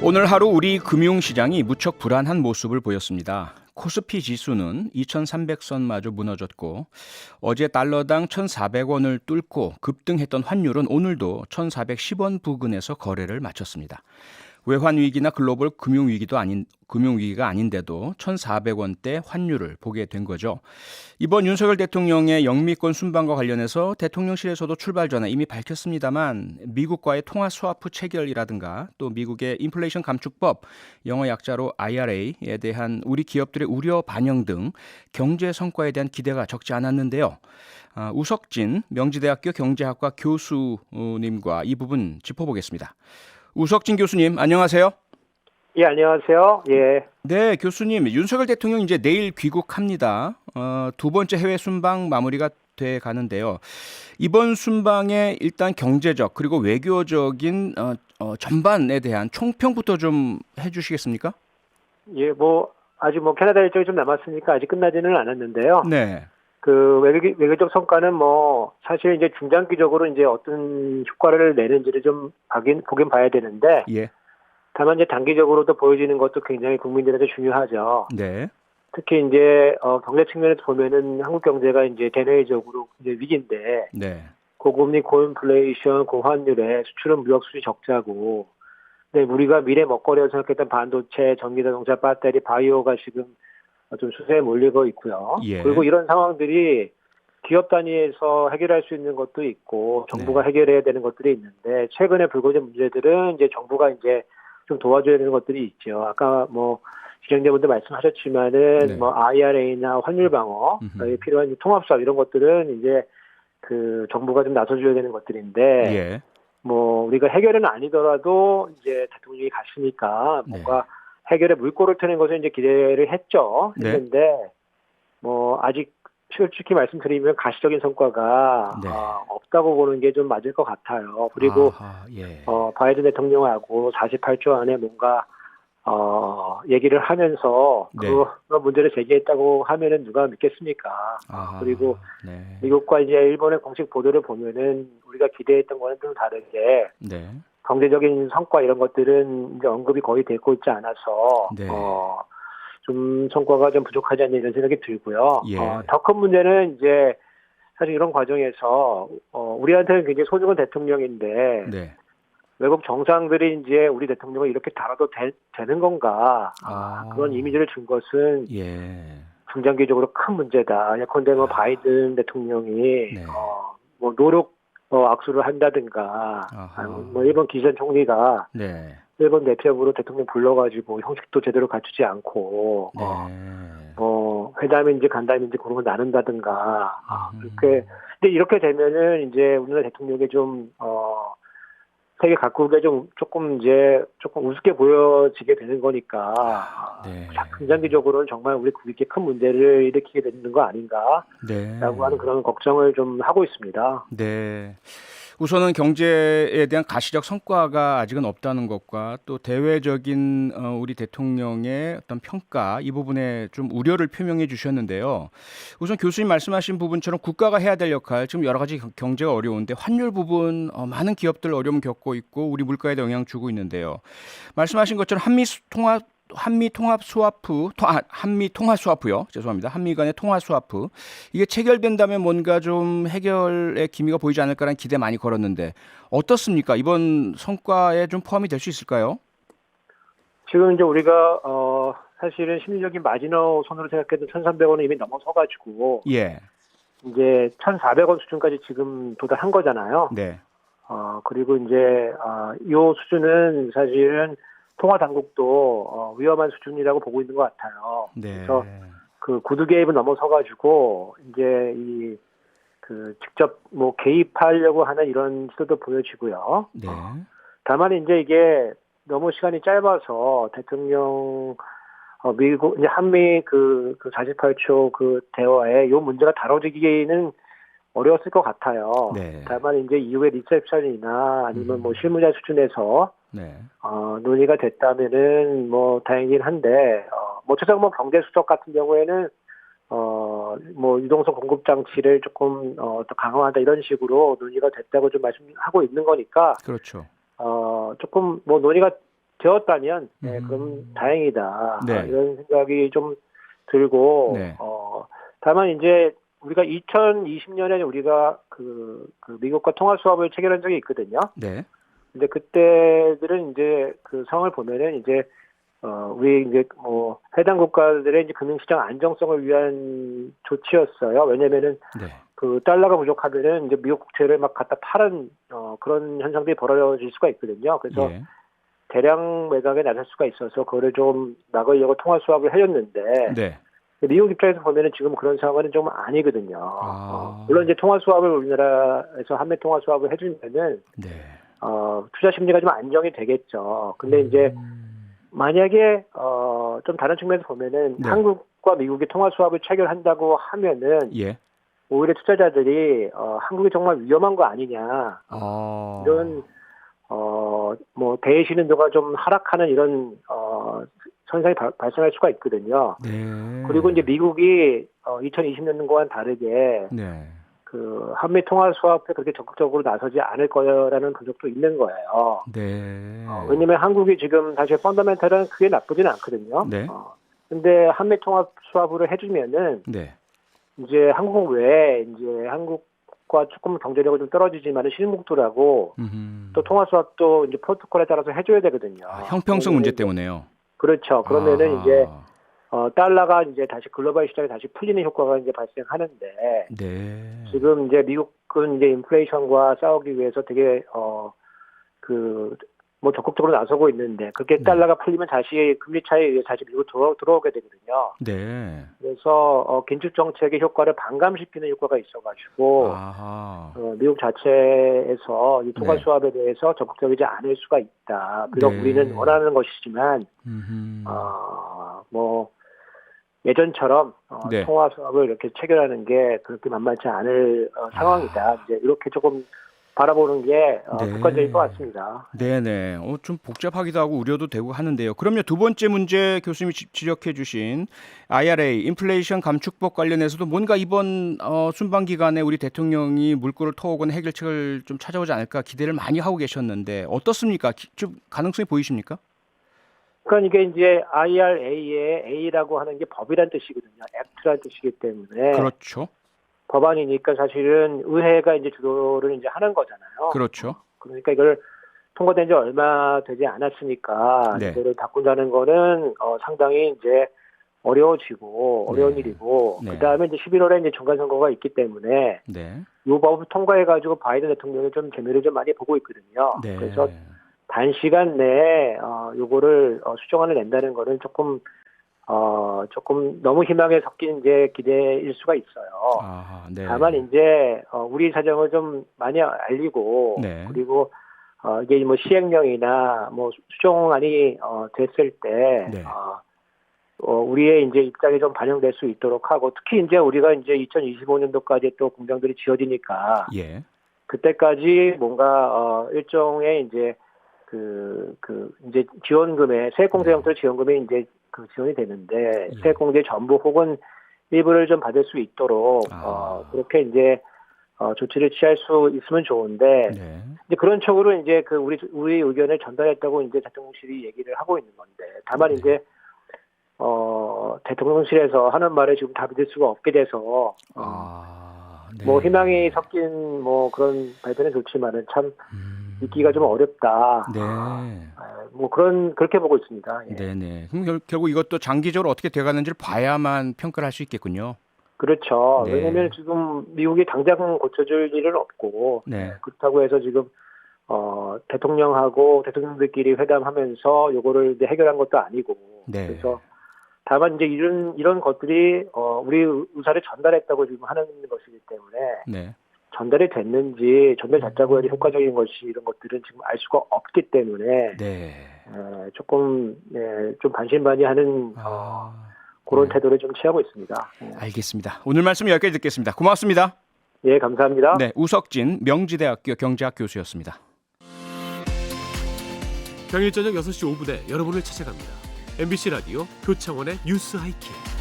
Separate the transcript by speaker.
Speaker 1: 오늘 하루 우리 금융시장이 무척 불안한 모습을 보였습니다. 코스피 지수는 2300선마저 무너졌고 어제 달러당 1400원을 뚫고 급등했던 환율은 오늘도 1410원 부근에서 거래를 마쳤습니다. 외환위기나 글로벌 금융위기가 아닌데도 1,400원대 환율을 보게 된 거죠. 이번 윤석열 대통령의 영미권 순방과 관련해서 대통령실에서도 출발 전에 이미 밝혔습니다만 미국과의 통화 스와프 체결이라든가 또 미국의 인플레이션 감축법, 영어 약자로 IRA에 대한 우리 기업들의 우려 반영 등 경제 성과에 대한 기대가 적지 않았는데요. 우석진 명지대학교 경제학과 교수님과 이 부분 짚어보겠습니다. 우석진 교수님, 안녕하세요.
Speaker 2: 예, 안녕하세요. 예.
Speaker 1: 네, 교수님, 윤석열 대통령 이제 내일 귀국합니다. 두 번째 해외 순방 마무리가 돼 가는데요. 이번 순방에 일단 경제적 그리고 외교적인 전반에 대한 총평부터 좀 해주시겠습니까?
Speaker 2: 예, 아직 캐나다 일정이 좀 남았으니까 아직 끝나지는 않았는데요.
Speaker 1: 네.
Speaker 2: 그 외교적 성과는 사실 이제 중장기적으로 이제 어떤 효과를 내는지를 좀 보긴 봐야 되는데.
Speaker 1: 예.
Speaker 2: 다만 이제 단기적으로도 보여지는 것도 굉장히 국민들한테 중요하죠.
Speaker 1: 네.
Speaker 2: 특히 이제 경제 측면에서 보면은 한국 경제가 이제 대내적으로 이제 위기인데.
Speaker 1: 네.
Speaker 2: 고금리, 고인플레이션, 고환율에 수출은 무역 수지 적자고. 네, 우리가 미래 먹거리로 생각했던 반도체, 전기자동차, 배터리, 바이오가 지금 좀 추세에 몰리고 있고요.
Speaker 1: 예.
Speaker 2: 그리고 이런 상황들이 기업 단위에서 해결할 수 있는 것도 있고 정부가 해결해야 되는 것들이 있는데 최근에 불거진 문제들은 이제 정부가 이제 좀 도와줘야 되는 것들이 있죠. 아까 지경자분들 말씀하셨지만은 IRA나 환율 방어에 필요한 통합사업 이런 것들은 이제 그 정부가 좀 나서줘야 되는 것들인데.
Speaker 1: 예.
Speaker 2: 우리가 해결은 아니더라도 이제 대통령이 갔으니까 뭔가 해결의 물꼬를 트는 것을 이제 기대를 했는데 아직 솔직히 말씀드리면 가시적인 성과가 없다고 보는 게 좀 맞을 것 같아요. 그리고 바이든 대통령하고 48초 안에 뭔가 얘기를 하면서 그런 문제를 제기했다고 하면은 누가 믿겠습니까? 그리고 미국과 이제 일본의 공식 보도를 보면은 우리가 기대했던 거는 좀 다르게 경제적인 성과 이런 것들은 이제 언급이 거의 되고 있지 않아서 좀 성과가 좀 부족하지 않나 이런 생각이 들고요. 더 큰 문제는 이제 사실 이런 과정에서 우리한테는 굉장히 소중한 대통령인데 외국 정상들이 이제 우리 대통령을 이렇게 다뤄도 되는 건가? 그런 이미지를 준 것은 중장기적으로 큰 문제다. 예컨대 바이든 대통령이 노력 악수를 한다든가, 일본 기시다 총리가 일본 대표부로 대통령 불러가지고 형식도 제대로 갖추지 않고 회담에 이제 간담인지 그런 걸 나눈다든가 그렇게. 근데 이렇게 되면은 이제 우리나라 대통령이 좀 세계 각국에 조금 우습게 보여지게 되는 거니까 중장기적으로는 정말 우리 국익에 큰 문제를 일으키게 되는 거 아닌가라고 하는 그런 걱정을 좀 하고 있습니다.
Speaker 1: 네. 우선은 경제에 대한 가시적 성과가 아직은 없다는 것과 또 대외적인 우리 대통령의 어떤 평가 이 부분에 좀 우려를 표명해 주셨는데요. 우선 교수님 말씀하신 부분처럼 국가가 해야 될 역할, 지금 여러 가지 경제가 어려운데 환율 부분 많은 기업들 어려움 겪고 있고 우리 물가에도 영향 주고 있는데요. 말씀하신 것처럼 한미 통화 스와프요. 죄송합니다. 한미 간의 통화 스와프. 이게 체결된다면 뭔가 좀 해결의 기미가 보이지 않을까라는 기대 많이 걸었는데 어떻습니까? 이번 성과에 좀 포함이 될 수 있을까요?
Speaker 2: 지금 이제 우리가 사실은 심리적인 마지노선으로 생각해도 1,300원은 이미 넘어서가지고 이제 1,400원 수준까지 지금 도달한 거잖아요.
Speaker 1: 네.
Speaker 2: 그리고 이제 이 수준은 사실은 통화 당국도 위험한 수준이라고 보고 있는 것 같아요. 그래서 그 구두 개입은 넘어서가지고 이제 직접 개입하려고 하는 이런 시도도 보여지고요. 다만 이제 이게 너무 시간이 짧아서 대통령 미국 이제 한미 그 48초 그 대화에 이 문제가 다뤄지기는 어려웠을 것 같아요. 다만 이제 이후에 리셉션이나 아니면 실무자 수준에서 논의가 됐다면은 다행이긴 한데 최소한 경제 수적 같은 경우에는 유동성 공급 장치를 조금 더 강화한다 이런 식으로 논의가 됐다고 좀 말씀하고 있는 거니까
Speaker 1: 그렇죠.
Speaker 2: 조금 논의가 되었다면 그럼 다행이다.
Speaker 1: 네.
Speaker 2: 이런 생각이 좀 들고
Speaker 1: 네.
Speaker 2: 다만 이제 우리가 2020년에 우리가 그 미국과 통화 수합을 체결한 적이 있거든요.
Speaker 1: 네.
Speaker 2: 근데 그때들은 이제 그 상황을 보면은 이제 우리 이제 뭐 해당 국가들의 이제 금융시장 안정성을 위한 조치였어요. 왜냐면은
Speaker 1: 네.
Speaker 2: 그 달러가 부족하면은 이제 미국 국채를 막 갖다 파는 그런 현상들이 벌어질 수가 있거든요. 그래서
Speaker 1: 예.
Speaker 2: 대량 매각에 나설 수가 있어서 그거를 좀 막으려고 통화 수합을 해줬는데
Speaker 1: 네.
Speaker 2: 미국 입장에서 보면은 지금 그런 상황은 좀 아니거든요. 물론 이제 통화 수합을 우리나라에서 한미 통화 수합을 해주면은
Speaker 1: 네.
Speaker 2: 투자 심리가 좀 안정이 되겠죠. 근데 이제 만약에 좀 다른 측면에서 보면은
Speaker 1: 네.
Speaker 2: 한국과 미국이 통화 수합을 체결한다고 하면은
Speaker 1: 예.
Speaker 2: 오히려 투자자들이 한국이 정말 위험한 거 아니냐 이런 뭐 대외 신도가 좀 하락하는 이런 현상이 발생할 수가 있거든요.
Speaker 1: 네.
Speaker 2: 그리고 이제 미국이 2020년과는 다르게
Speaker 1: 네.
Speaker 2: 그 한미 통화 수합에 그렇게 적극적으로 나서지 않을 거라는 분석도 있는 거예요.
Speaker 1: 네.
Speaker 2: 왜냐면 한국이 지금 사실 펀더멘털은 크게 나쁘지는 않거든요.
Speaker 1: 네.
Speaker 2: 근데 한미 통화 수합을 해주면은
Speaker 1: 네.
Speaker 2: 이제 한국 외에 이제 한국과 조금 경제력은 좀 떨어지지만은 신흥국들하고 또 통화 수합도 이제 프로토콜에 따라서 해줘야 되거든요.
Speaker 1: 형평성 문제 때문에요.
Speaker 2: 그렇죠. 그러면은 이제 달러가 이제 다시 글로벌 시장에 다시 풀리는 효과가 이제 발생하는데
Speaker 1: 네.
Speaker 2: 지금 이제 미국은 이제 인플레이션과 싸우기 위해서 되게 뭐 적극적으로 나서고 있는데 그렇게 달러가 풀리면 다시 금리 차이에 의해 다시 미국 들어오게 되거든요.
Speaker 1: 네.
Speaker 2: 그래서 긴축 정책의 효과를 반감시키는 효과가 있어가지고 미국 자체에서 이 통화 수합에 대해서 적극적이지 않을 수가 있다. 비록 우리는 원하는 것이지만 뭐 예전처럼 통화 수합을 이렇게 체결하는 게 그렇게 만만치 않을 상황이다. 이제 이렇게 조금 바라보는 게 객관적인 것 같습니다.
Speaker 1: 네네. 좀 복잡하기도 하고 우려도 되고 하는데요. 그럼요. 두 번째 문제 교수님이 지적해 주신 IRA, 인플레이션 감축법 관련해서도 뭔가 이번 순방 기간에 우리 대통령이 물꼬를 터오거나 해결책을 좀 찾아오지 않을까 기대를 많이 하고 계셨는데 어떻습니까? 좀 가능성이 보이십니까?
Speaker 2: 그러니까 이게 이제 IRA의 A라고 하는 게 법이란 뜻이거든요. 액트란 뜻이기 때문에.
Speaker 1: 그렇죠.
Speaker 2: 법안이니까 사실은 의회가 이제 주도를 이제 하는 거잖아요.
Speaker 1: 그렇죠.
Speaker 2: 그러니까 이걸 통과된 지 얼마 되지 않았으니까 이거를 바꾼다는 거는 상당히 이제 어려운 일이고 그다음에 이제 11월에 이제 중간 선거가 있기 때문에 이 법을 통과해 가지고 바이든 대통령이 좀 재미를 좀 많이 보고 있거든요. 그래서 단시간 내에 요거를 수정안을 낸다는 거는 조금 너무 희망에 섞인 이제 기대일 수가 있어요. 다만 이제 우리 사정을 좀 많이 알리고 그리고 이게 뭐 시행령이나 뭐 수정안이 됐을 때 우리의 이제 입장이 좀 반영될 수 있도록 하고 특히 이제 우리가 이제 2025년도까지 또 공장들이 지어지니까 그때까지 뭔가 일종의 이제 이제 지원금에 세액공제 형태로 지원금이 이제 지원이 되는데 세액공제 전부 혹은 일부를 좀 받을 수 있도록 그렇게 이제 조치를 취할 수 있으면 좋은데 이제 그런 쪽으로 이제 우리 의견을 전달했다고 이제 대통령실이 얘기를 하고 있는 건데 다만 이제 대통령실에서 하는 말에 지금 답이 될 수가 없게 돼서 뭐 희망이 섞인 뭐 그런 발표는 좋지만은 참 믿기가 좀 어렵다. 뭐 그렇게 보고 있습니다.
Speaker 1: 네네. 그럼 결국 이것도 장기적으로 어떻게 돼가는지를 봐야만 평가를 할 수 있겠군요.
Speaker 2: 그렇죠. 왜냐하면 지금 미국이 당장 고쳐줄 일은 없고 그렇다고 해서 지금 대통령하고 대통령들끼리 회담하면서 요거를 이제 해결한 것도 아니고 그래서 다만 이제 이런 것들이 우리 의사를 전달했다고 지금 하는 것이기 때문에 전달이 됐는지 전달 자체가 효과적인 것이 이런 것들은 지금 알 수가 없기 때문에 조금 좀 반신반의하는 그런 태도를 좀 취하고 있습니다.
Speaker 1: 알겠습니다. 오늘 말씀 여기까지 듣겠습니다. 고맙습니다.
Speaker 2: 예, 감사합니다.
Speaker 1: 우석진 명지대학교 경제학 교수였습니다.
Speaker 3: 평일 저녁 6시 5분에 여러분을 찾아갑니다. MBC 라디오 표창원의 뉴스 하이킥.